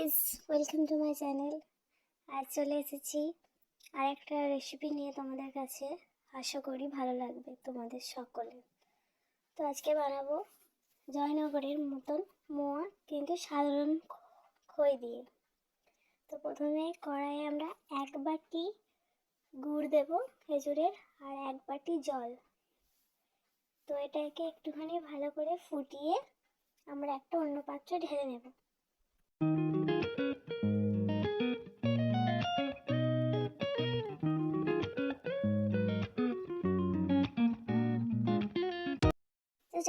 Guys, welcome to my channel. আজ চলে এসেছি আর একটা রেসিপি নিয়ে তোমাদের কাছে। আশা করি ভালো লাগবে তোমাদের সকলে। তো আজকে বানাবো জয়নগরের মতন মোয়া, কিন্তু সাধারণ খই দিয়ে। তো প্রথমে কড়াইয়ে আমরা 1 বাটি গুড় দেব খেজুরের, আর 1 বাটি জল। তো এটাকে একটুখানি ভালো করে ফুটিয়ে আমরা একটা অন্য পাত্রে ঢেলে নেব।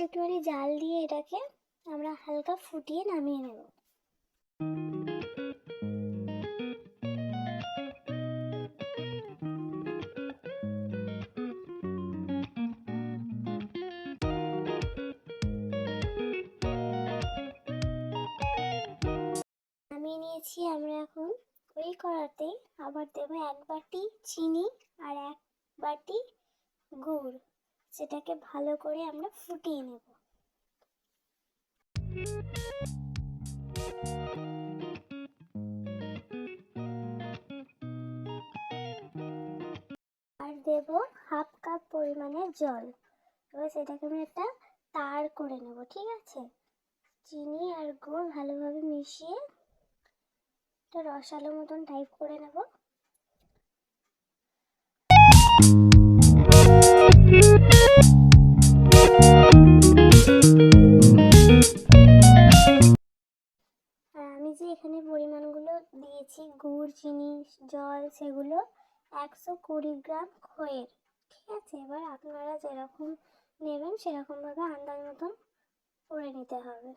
একটুখানি জাল দিয়ে এটাকে আমরা হালকা ফুটিয়ে নামিয়ে নেব। নামিয়ে নিয়েছি আমরা। এখন ওই কড়াতে আবার দেব 1 বাটি চিনি আর 1 বাটি গুড়। সেটাকে ভালো করে আমরা ফুটিয়ে নেব। আর দেব হাফ কাপ পরিমাণের জল। এবার সেটাকে আমরা একটা তার করে নেব, ঠিক আছে? চিনি আর গুড় ভালোভাবে মিশিয়ে একটা রসালো মতন টাইপ করে নেব। আমি যে এখানে পরিমাণগুলো দিয়েছি, গুড়, চিনি, জল, সেগুলো 120 গ্রাম খইয়ের, ঠিক আছে? এবার আপনারা যেরকম নেবেন সেরকমভাবে আন্দাজ মতন করে নিতে হবে।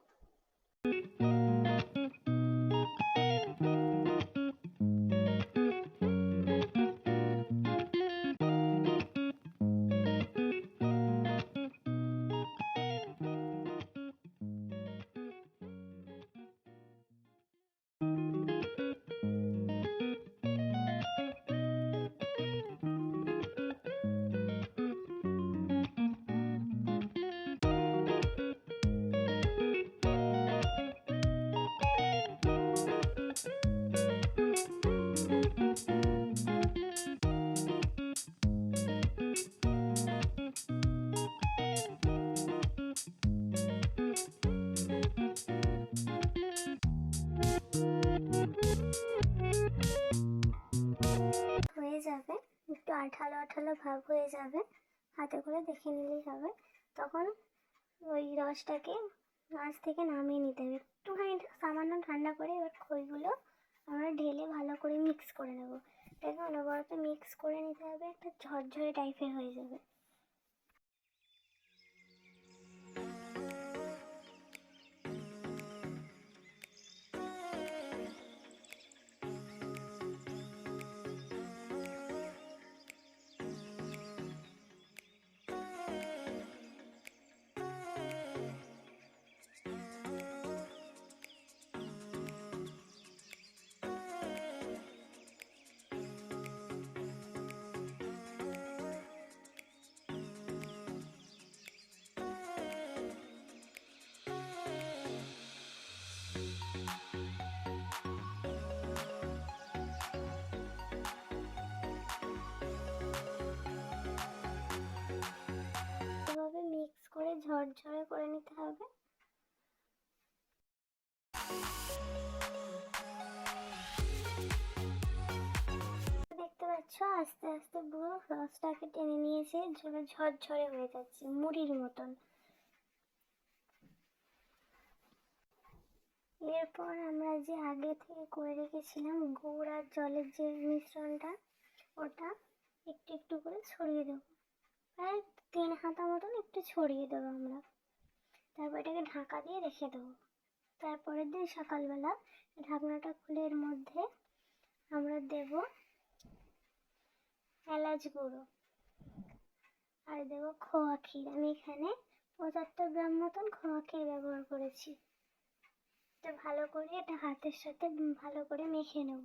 হয়ে যাবে, একটু আঠালো আঠালো ভাব হয়ে যাবে, হাতে করে দেখে নিলেই হবে। তখন ওই রসটাকে মাছ থেকে নামিয়ে নিতে হবে, একটুখানি সামান্য ঠান্ডা করে। এবার খইগুলো আমরা ঢেলে ভালো করে মিক্স করে নেব। এটাকে অনবরত মিক্স করে নিতে হবে, একটা ঝরঝরে টাইপের হয়ে যাবে। মিক্স করে ঝরঝরে করে নিতে হবে। দেখতে পাচ্ছ, আস্তে আস্তে পুরো রসটাকে টেনে নিয়েছে, ঝরঝরে হয়ে যাচ্ছে মুড়ির মতন। এরপর আমরা যে আগে থেকে করে রেখেছিলাম গুড় আর জলের যে মিশ্রণটা, ওটা একটু একটু করে ছড়িয়ে দেবো। প্রায় 3 হাতা মতন একটু ছড়িয়ে দেবো আমরা। তারপর এটাকে ঢাকা দিয়ে রেখে দেবো। তারপরের দিন সকালবেলা ঢাকনাটা খুলে এর মধ্যে আমরা দেব এলাচ গুঁড়ো আর দেব খোয়া ক্ষীর। আমি এখানে 75 গ্রাম মতন খোয়া ক্ষীর ব্যবহার করেছি। এটা ভালো করে এটা হাতের সাথে ভালো করে মেখে নেব।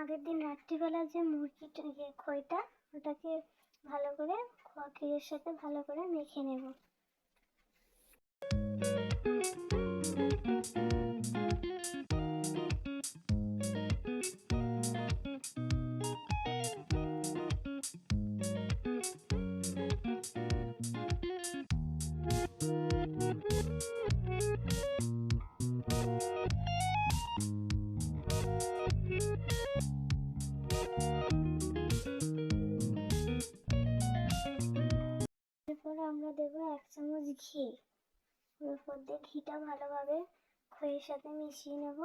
আগের দিন রাত্রিবেলা যে মুরগিটা খইটা, ওটাকে ভালো করে খোয়া ক্ষীরের সাথে ভালো করে মেখে নেব। আমরা দেবো 1 চামচ ঘি। ওর উপর দিয়ে ঘিটা ভালোভাবে খইয়ের সাথে মিশিয়ে নেব।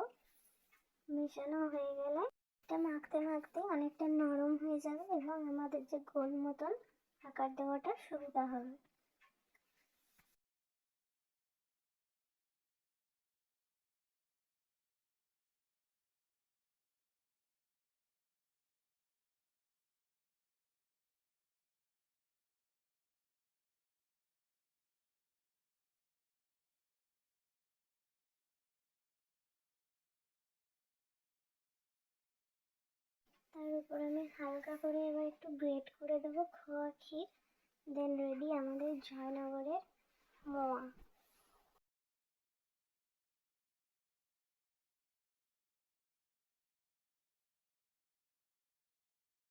মেশানো হয়ে গেলে এটা মাখতে মাখতে অনেকটা নরম হয়ে যাবে এবং আমাদের যে গোল মতন আকার দেওয়াটা সুবিধা হবে। তার উপর আমি হালকা করে এবার একটু গ্রেট করে দেবো খোয়া ক্ষীর।